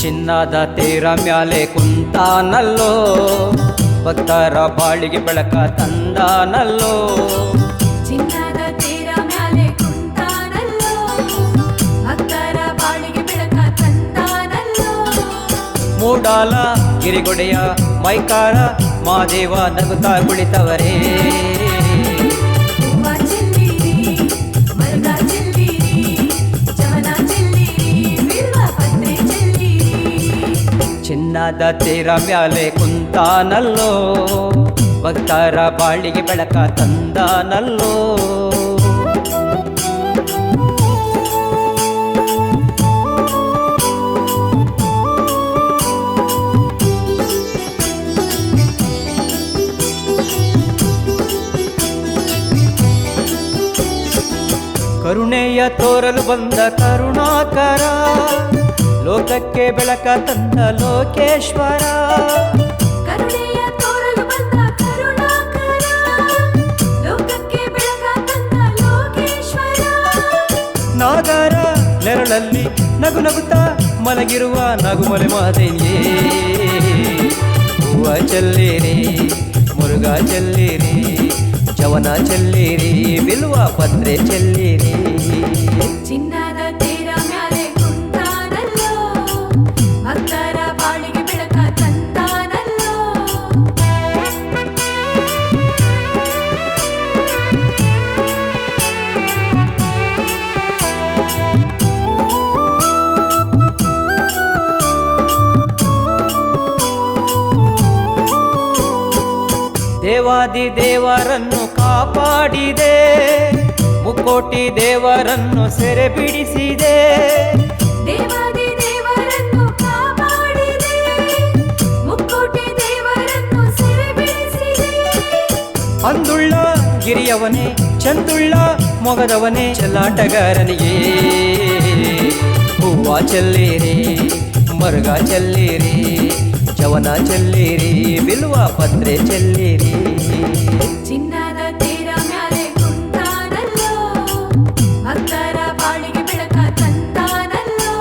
ಚಿನ್ನದ ತೀರ ಮ್ಯಾಲೆ ಕುಂತಾನಲ್ಲೋ, ಭಕ್ತರ ಬಾಳಿಗೆ ಬೆಳಕ ತಂದಾನಲ್ಲೋ. ಚಿನ್ನದ ತೀರ ಮ್ಯಾಲೆ ಕುಂತಾನಲ್ಲೋ, ಭಕ್ತರ ಬಾಳಿಗೆ ಬೆಳಕ ತಂದಾನಲ್ಲೋ. ಮೂಡಾಲ ಗಿರಿಗೊಡೆಯ ಮೈಕಾರ ಮಾದೇವ ನಗುತ್ತಾ ಕುಳಿತವರೇ. ಹೂವ ಚೆಲ್ಲಿರಿ, ಮರುಗ ಚೆಲ್ಲಿರಿ, ಜವನ ಚೆಲ್ಲಿರಿ, ಬಿಲ್ವ ಪತ್ರೆ ಚೆಲ್ಲಿರಿ. ಚಿನ್ನದ ತೀರ ಮ್ಯಾಲೆ ಕುಂತಾನಲ್ಲೋ, ಭಕ್ತರ ಬಾಳಿಗೆ ಬೆಳಕ ತಂದಾನಲ್ಲೋ. ಕರುಣೆಯ ತೋರಲು ಬಂದ ಕರುಣಾಕರ, ಲೋಕಕ್ಕೆ ಬೆಳಕ ತಂದ ಲೋಕೇಶ್ವರ. ಕರುಣೆಯ ತೋರಲು ಬಂದ ಕರುಣಾಕರ, ಲೋಕಕ್ಕೆ ಬೆಳಕ ತಂದ ಲೋಕೇಶ್ವರ. ನಾಗರ ನೆರಳಲ್ಲಿ ನಗು ನಗುತ್ತಾ ಮಲಗಿರುವ ನಗುಮಲೆ ಮಾತೆಯೇ. ಹೂವ ಚೆಲ್ಲಿರಿ, ಮುರುಗ ಚೆಲ್ಲಿರಿ, ಜವನ ಚೆಲ್ಲಿರಿ, ಬಿಲ್ವ ಪತ್ರೆ ಚೆಲ್ಲಿರಿ. ಚಿನ್ನದ ತೀರ ಮ್ಯಾಲೆ ಕುಂತಾನಲ್ಲೋ, ಭಕ್ತರ ಬಾಳಿಗೆ ಬೆಳಕ ತಂದಾನಲ್ಲೋ. ದೇವಾದಿ ದೇವರನ್ನು ಕಾಪಾಡಿದೆ, ಮುಕ್ಕೋಟಿ ದೇವರನ್ನು ಸೆರೆ ಬಿಡಿಸಿದೆ. ದೇವಾದಿ ದೇವರನ್ನು ಕಾಪಾಡಿದೆ, ಮುಕ್ಕೋಟಿ ದೇವರನ್ನು ಸೆರೆ ಬಿಡಿಸಿದೆ. ಅಂದುಳ್ಳ ಗಿರಿಯವನೇ, ಚಂದುಳ್ಳ ಮೊಗದವನೇ, ಚೆಲ್ಲಾಟಗಾರನಿಗೆ. ಹೂವ ಚೆಲ್ಲಿರಿ, ಮರುಗ ಚೆಲ್ಲಿರಿ, ಜವನ ಚೆಲ್ಲಿರಿ, ಬಿಲ್ವ ಪತ್ರೆ ಚೆಲ್ಲಿರಿ. ಚಿನ್ನದ ತೀರ ಮ್ಯಾಲೆ ಕುಂತಾನಲ್ಲೋ, ಭಕ್ತರ ಬಾಳಿಗೆ ಬೆಳಕ ತಂದಾನಲ್ಲೋ.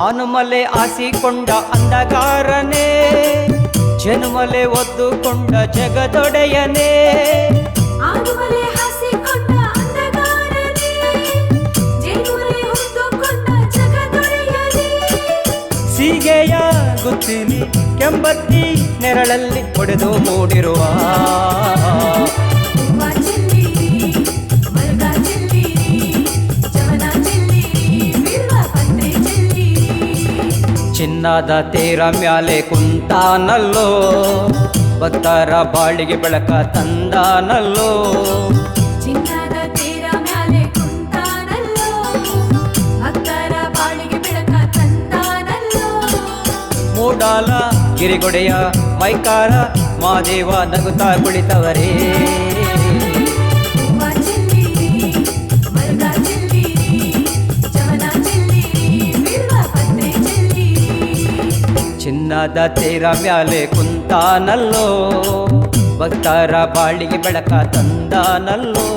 ಆನುಮಲೆ ಆಸಿಕೊಂಡ ಅಂಧಕಾರನೇ, ಜನುಮಲೆ ಒದ್ದುಕೊಂಡ ಜಗದೊಡೆಯನೇ. ಆನುಮಲೆ ಹಾಸಿಕೊಂಡ ಅಂಧಕಾರನೇ, ಜೇನುಮಲೆ ಹೊತ್ತುಕೊಂಡ ಜಗದೊಡೆಯನೇ. ಸೀಗೆಯ ಗುತ್ತಿಲಿ ಕೆಂಬತ್ತಿ ನೆರಳಲ್ಲಿ ಒಡೆದು ಮೂಡಿರುವ. ಹೂವ ಚೆಲ್ಲಿರಿ, ಮರುಗ ಚೆಲ್ಲಿರಿ, ಜವನ ಚೆಲ್ಲಿರಿ, ಬಿಲ್ವ ಪತ್ರೆ ಚೆಲ್ಲಿರಿ. ಚಿನ್ನದ ತೀರ ಮ್ಯಾಲೆ ಕುಂತಾನಲ್ಲೋ, ಭಕ್ತರ ಬಾಳಿಗೆ ಬೆಳಕ ತಂದಾನಲ್ಲೋ. ಚಿನ್ನದ ತೀರ ಮ್ಯಾಲೆ ಕುಂತಾನಲ್ಲೋ, ಭಕ್ತರ ಬಾಳಿಗೆ ಬೆಳಕ ತಂದಾನಲ್ಲೋ. ಮೂಡಾಲ ಗಿರಿಗೊಡೆಯ ಮೈಕಾರ ಮಾದೇವ ನಗುತ್ತಾ ಕುಳಿತವರೇ. ಹೂವ ಚೆಲ್ಲಿರಿ, ಮರುಗ ಚೆಲ್ಲಿರಿ, ಜವನ ಚೆಲ್ಲಿರಿ, ಬಿಲ್ವ ಪತ್ರೆ ಚೆಲ್ಲಿರಿ. ಚಿನ್ನದ ತೀರ ಮ್ಯಾಲೆ ಕುಂತಾನಲ್ಲೋ, ಭಕ್ತರ ಬಾಳಿಗೆ ಬೆಳಕ ತಂದಾನಲ್ಲೋ.